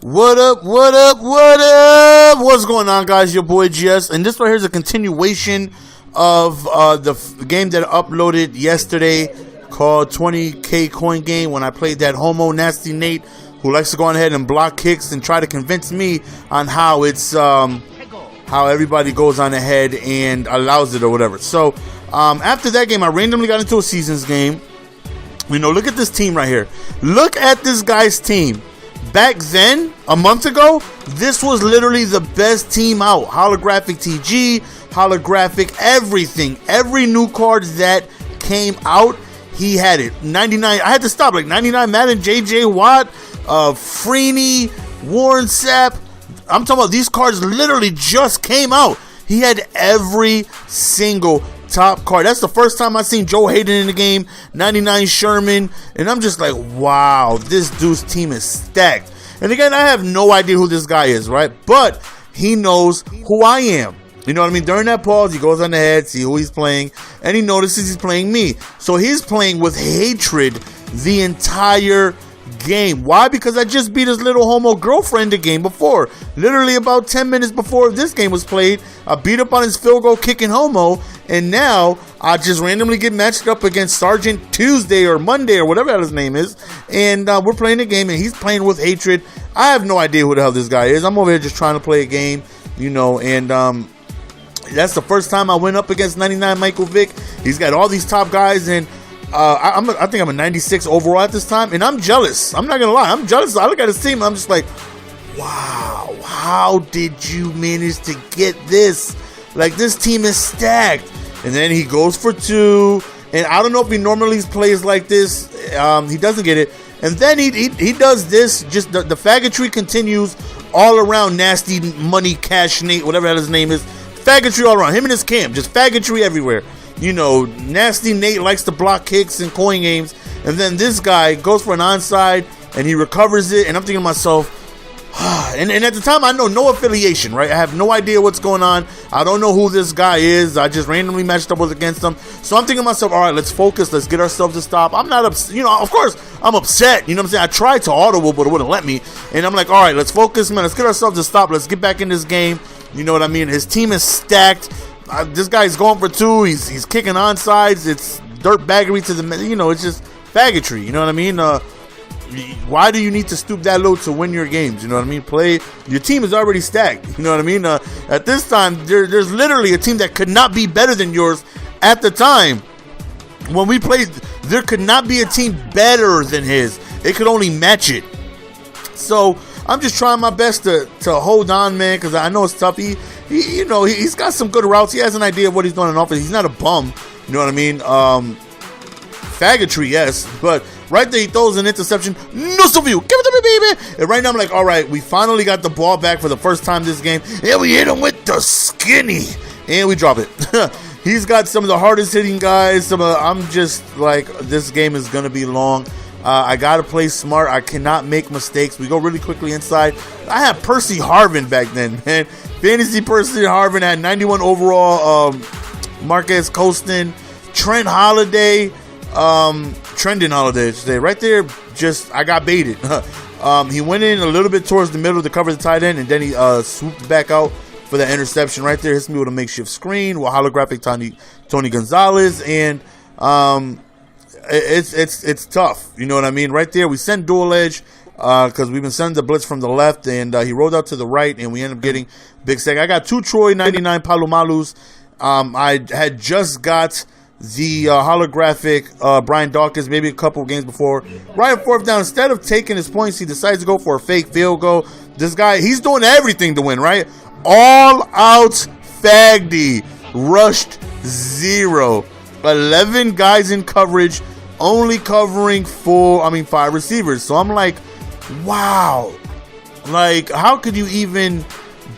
What up, what up, what up? What's going on, guys? Your boy GS, and this right here is a continuation of the game that I uploaded yesterday called 20K Coin Game, when I played that homo nasty Nate who likes to go on ahead and block kicks and try to convince me on how it's how everybody goes on ahead and allows it or whatever. So after that game, I randomly got into a seasons game. You know, look at this team right here. Look at this guy's team. Back then, a month ago, this was literally the best team out. Holographic TG, holographic everything. Every new card that came out, he had it. 99, I had to stop. Like 99 Madden, JJ Watt, Freeney, Warren Sapp. I'm talking about these cards literally just came out. He had every single top card. That's the first time I seen Joe Hayden in the game, 99 Sherman, and I'm just like, wow, this dude's team is stacked. And again, I have no idea who this guy is, right? But he knows who I am. You know what I mean? During that pause, he goes on ahead, see who he's playing, and he notices he's playing me. So he's playing with hatred the entire game. Why? Because I just beat his little homo girlfriend the game before. Literally about 10 minutes before this game was played, I beat up on his field goal kicking homo, and now I just randomly get matched up against Sergeant Tuesday or Monday or whatever his name is, and we're playing the game, and he's playing with hatred. I have no idea who the hell this guy is. I'm over here just trying to play a game, you know, and that's the first time I went up against 99 Michael Vick. He's got all these top guys, and I think I'm a 96 overall at this time, and I'm jealous. I'm not gonna lie, I'm jealous. I look at his team, I'm just like, wow, how did you manage to get this? Like, this team is stacked. And then he goes for two, and I don't know if he normally plays like this. He doesn't get it, and then he does this. Just the faggotry continues all around. Nasty Money Cash Nate, whatever his name is, faggotry all around him and his camp, just faggotry everywhere. You know, Nasty Nate likes to block kicks in coin games, and then this guy goes for an onside and he recovers it, and I'm thinking to myself, and at the time I know no affiliation, right? I have no idea what's going on. I don't know who this guy is. I just randomly matched up against him. So I'm thinking to myself, all right, let's focus. Let's get ourselves to stop. I'm not upset. You know, of course I'm upset. You know what I'm saying? I tried to audible, but it wouldn't let me. And I'm like, all right, let's focus, man. Let's get ourselves to stop. Let's get back in this game. You know what I mean? His team is stacked. This guy's going for two. He's kicking onsides. It's dirt baggery to the, you know, it's just faggotry. You know what I mean? Why do you need to stoop that low to win your games? You know what I mean? Your team is already stacked. You know what I mean? At this time, there's literally a team that could not be better than yours at the time. When we played, there could not be a team better than his. It could only match it. So I'm just trying my best to hold on, man, because I know it's tough. You know, he's got some good routes. He has an idea of what he's doing on offense. He's not a bum. You know what I mean? Faggotry, yes, but right there he throws an interception. No, Sylvia, give it to me, baby. And right now I'm like, all right, we finally got the ball back for the first time this game, and we hit him with the skinny, and we drop it. He's got some of the hardest hitting guys. I'm just like, this game is gonna be long. I gotta play smart. I cannot make mistakes. We go really quickly inside. I had Percy Harvin back then, man. Fantasy Percy Harvin had 91 overall. Marquez Colston, Trent Holiday. Trending Holiday today, right there. Just, I got baited. He went in a little bit towards the middle to cover the tight end, and then he swooped back out for the interception right there. Hits me with a makeshift screen with holographic Tony Gonzalez, and it's tough. You know what I mean? Right there, we sent dual edge because we've been sending the blitz from the left, and he rolled out to the right, and we ended up getting big sack. I got two Troy 99 Palomalus. I had just got the holographic Brian Dawkins maybe a couple of games before. Right at fourth down, instead of taking his points, he decides to go for a fake field goal. This guy, he's doing everything to win, right? All out Fagdy, rushed 0. 11 guys in coverage, only covering 5 receivers. So I'm like, wow, like, how could you even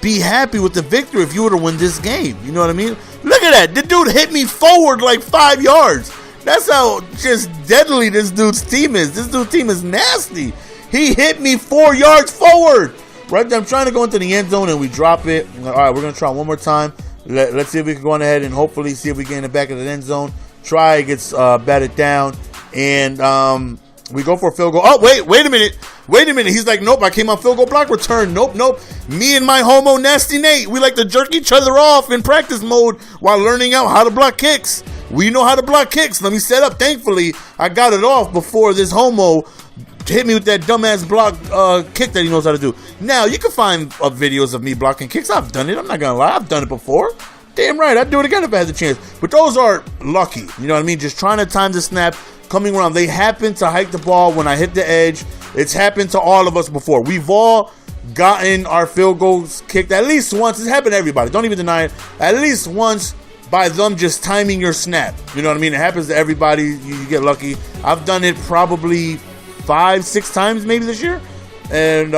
be happy with the victory if you were to win this game? You know what I mean? Look at that. The dude hit me forward like 5 yards. That's how just deadly this dude's team is. This dude's team is nasty. He hit me 4 yards forward. Right there, I'm trying to go into the end zone, and we drop it. All right, we're going to try one more time. Let's see if we can go on ahead and hopefully see if we get in the back of the end zone. Try, gets batted down, and we go for a field goal. Oh, wait a minute. Wait a minute. He's like, nope, I came on field goal block return. Nope. Me and my homo Nasty Nate, we like to jerk each other off in practice mode while learning out how to block kicks. We know how to block kicks. Let me set up. Thankfully, I got it off before this homo hit me with that dumbass block kick that he knows how to do. Now, you can find videos of me blocking kicks. I've done it. I'm not going to lie. I've done it before. Damn right. I'd do it again if I had the chance. But those are lucky. You know what I mean? Just trying to time the snap, coming around. They happen to hike the ball when I hit the edge. It's happened to all of us before. We've all gotten our field goals kicked at least once. It's happened to everybody. Don't even deny it. At least once by them just timing your snap. You know what I mean? It happens to everybody. You get lucky. I've done it probably 5-6 times maybe this year. And,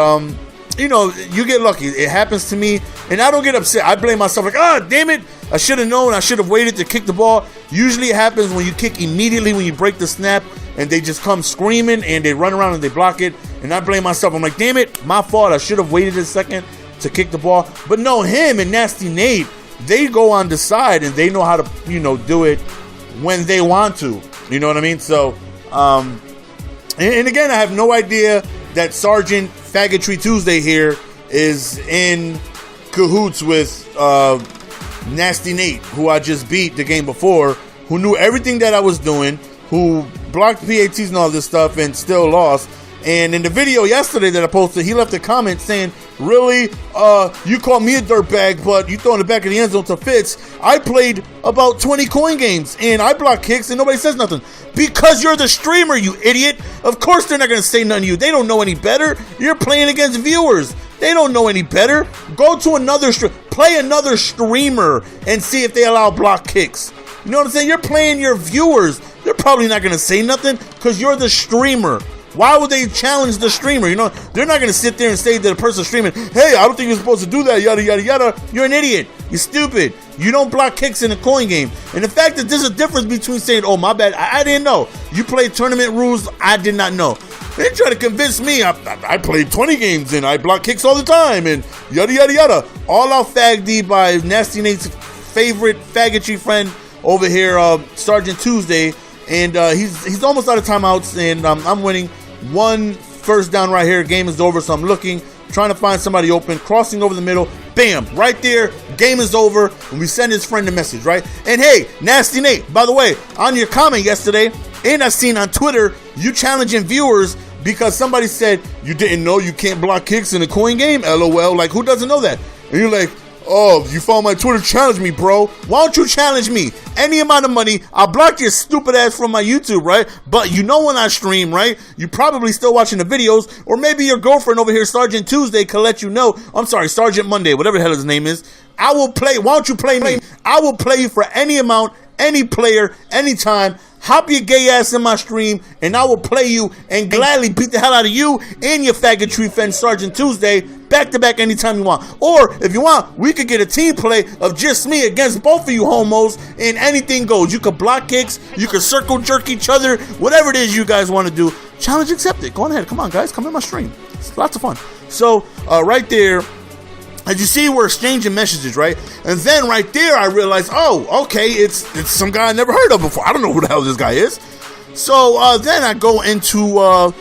you know, you get lucky. It happens to me, and I don't get upset. I blame myself like, damn it. I should have known. I should have waited to kick the ball. Usually it happens when you kick immediately when you break the snap, and they just come screaming, and they run around and they block it, and I blame myself. I'm like, damn it, my fault. I should have waited a second to kick the ball. But no, him and Nasty Nate, they go on the side, and they know how to, you know, do it when they want to. You know what I mean? So, and again, I have no idea that Sergeant Faggotry Tuesday here is in cahoots with Nasty Nate, who I just beat the game before, who knew everything that I was doing, who blocked PATs and all this stuff and still lost. And in the video yesterday that I posted, he left a comment saying, really, you call me a dirtbag, but you throw in the back of the end zone to Fitz. I played about 20 coin games, and I block kicks, and nobody says nothing. Because you're the streamer, you idiot. Of course they're not going to say nothing to you. They don't know any better. You're playing against viewers. They don't know any better. Go to another play another streamer and see if they allow block kicks. You know what I'm saying? You're playing your viewers. They're probably not going to say nothing because you're the streamer. Why would they challenge the streamer? You know, they're not going to sit there and say to the person streaming, hey, I don't think you're supposed to do that, yada, yada, yada. You're an idiot. You're stupid. You don't block kicks in a coin game. And the fact that there's a difference between saying, oh, my bad, I didn't know. You played tournament rules, I did not know. They try to convince me I played 20 games and I block kicks all the time and yada, yada, yada. All out fag D by Nasty Nate's favorite faggotry friend over here, Sergeant Tuesday. And he's almost out of timeouts, and I'm winning. 1 first down right here. Game is over, so I'm looking, trying to find somebody open, crossing over the middle. Bam! Right there. Game is over. And we send his friend a message, right? And hey, Nasty Nate, by the way, on your comment yesterday, and I seen on Twitter, you challenging viewers because somebody said you didn't know you can't block kicks in a coin game. LOL. Like, who doesn't know that? And you're like, oh, you found my Twitter, challenge me, bro. Why don't you challenge me? Any amount of money, I'll block your stupid ass from my YouTube, right? But you know when I stream, right? You probably still watching the videos, or maybe your girlfriend over here, Sergeant Tuesday, can let you know. I'm sorry, Sergeant Monday, whatever the hell his name is. I will play. Why don't you play me? I will play you for any amount, any player, anytime. Hop your gay ass in my stream, and I will play you and gladly beat the hell out of you and your faggotry friend Sergeant Tuesday back-to-back anytime you want. Or, if you want, we could get a team play of just me against both of you homos, and anything goes. You could block kicks, you could circle jerk each other, whatever it is you guys want to do. Challenge accepted. Go on ahead. Come on, guys. Come in my stream. It's lots of fun. So, right there, as you see, we're exchanging messages, right? And then right there, I realized, oh, okay, it's some guy I never heard of before. I don't know who the hell this guy is. So then I go into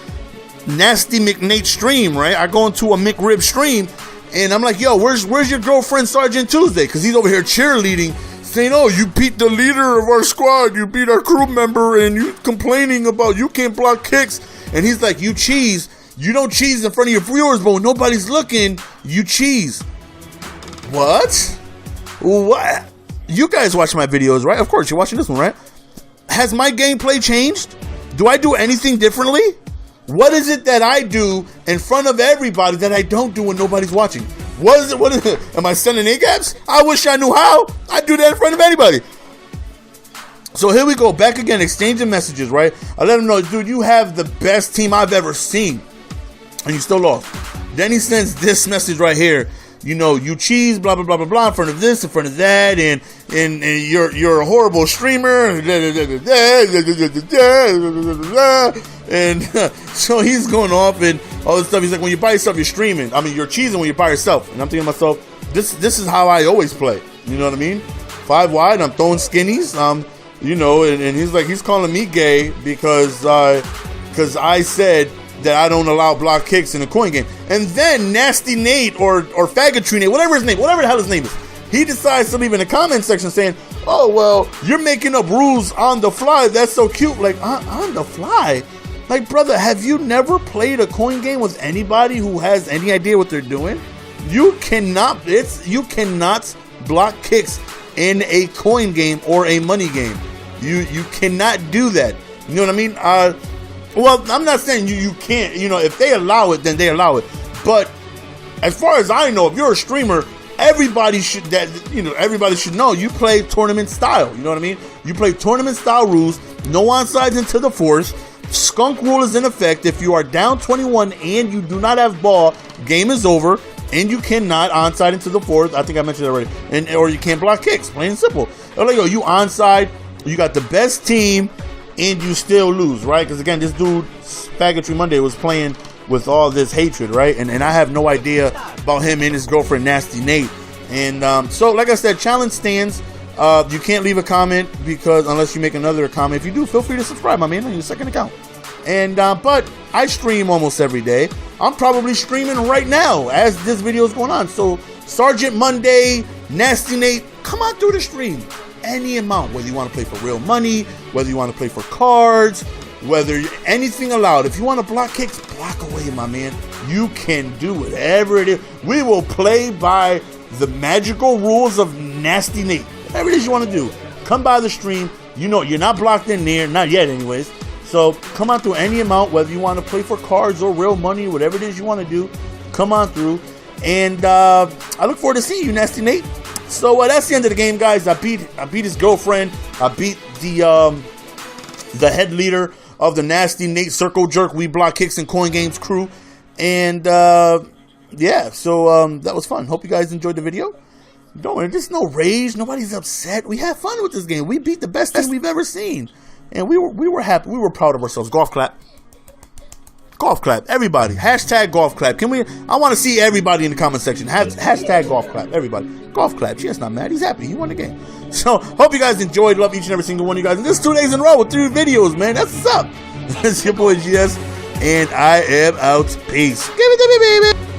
Nasty McNate stream, right? I go into a McRib stream, and I'm like, yo, where's your girlfriend, Sergeant Tuesday? Because he's over here cheerleading, saying, oh, you beat the leader of our squad, you beat our crew member, and you complaining about you can't block kicks. And he's like, you cheese. You don't cheese in front of your viewers, but when nobody's looking, you cheese. What? You guys watch my videos, right? Of course, you're watching this one, right? Has my gameplay changed? Do I do anything differently? What is it that I do in front of everybody that I don't do when nobody's watching? What is it? Am I sending A-gaps? I wish I knew how. I'd do that in front of anybody. So here we go, back again, exchanging messages, right? I let him know, dude, you have the best team I've ever seen, and you still lost. Then he sends this message right here. You know, you cheese, blah, blah, blah, blah, blah, in front of this, in front of that, and you're a horrible streamer, and so he's going off and all this stuff. He's like, when you're by yourself, you're streaming. I mean, you're cheesing when you're by yourself. And I'm thinking to myself, this is how I always play. You know what I mean? 5 wide, I'm throwing skinnies, you know, and he's like, he's calling me gay because I said that I don't allow block kicks in a coin game. And then Nasty Nate or Faggotry Nate, whatever the hell his name is, he decides to leave in the comment section saying, oh, well, you're making up rules on the fly. That's so cute. Like, on the fly? Like, brother, have you never played a coin game with anybody who has any idea what they're doing? You cannot block kicks in a coin game or a money game. You cannot do that. You know what I mean? Well, I'm not saying you can't. You know, if they allow it, then they allow it. But as far as I know, if you're a streamer, everybody should know you play tournament style. You know what I mean? You play tournament style rules. No onsides into the fourth. Skunk rule is in effect. If you are down 21 and you do not have ball, game is over, and you cannot onside into the fourth. I think I mentioned that already. Or you can't block kicks. Plain and simple. Like, yo, you onside. You got the best team, and you still lose, right? Because again, this dude Faggotry Monday was playing with all this hatred, right? And I have no idea about him and his girlfriend Nasty Nate. And so, like I said, challenge stands. You can't leave a comment because unless you make another comment. If you do, feel free to subscribe, my man, on your second account. And but I stream almost every day. I'm probably streaming right now as this video is going on. So Sergeant Monday, Nasty Nate, come on through the stream. Any amount, whether you want to play for real money, whether you want to play for cards, whether anything allowed. If you want to block kicks, block away, my man. You can do whatever it is. We will play by the magical rules of Nasty Nate. Whatever it is you want to do, come by the stream. You know you're not blocked in there, not yet anyways. So come on through any amount, whether you want to play for cards or real money, whatever it is you want to do, come on through. And I look forward to seeing you, Nasty Nate. So that's the end of the game, guys. I beat his girlfriend. I beat the head leader of the Nasty Nate Circle Jerk We Block Kicks and Coin Games crew. And yeah, so that was fun. Hope you guys enjoyed the video. Don't worry, there's no rage. Nobody's upset. We had fun with this game. We beat the best team we've ever seen, and we were happy. We were proud of ourselves. Golf clap. Golf clap, everybody. Hashtag golf clap. Can we? I want to see everybody in the comment section. Hashtag golf clap, everybody. Golf clap. She's not mad. He's happy. He won the game. So hope you guys enjoyed. Love each and every single one of you guys. And this is 2 days in a row with 3 videos, man. That's what's up. It's your boy GS, and I am out. Peace. Give it to me, baby.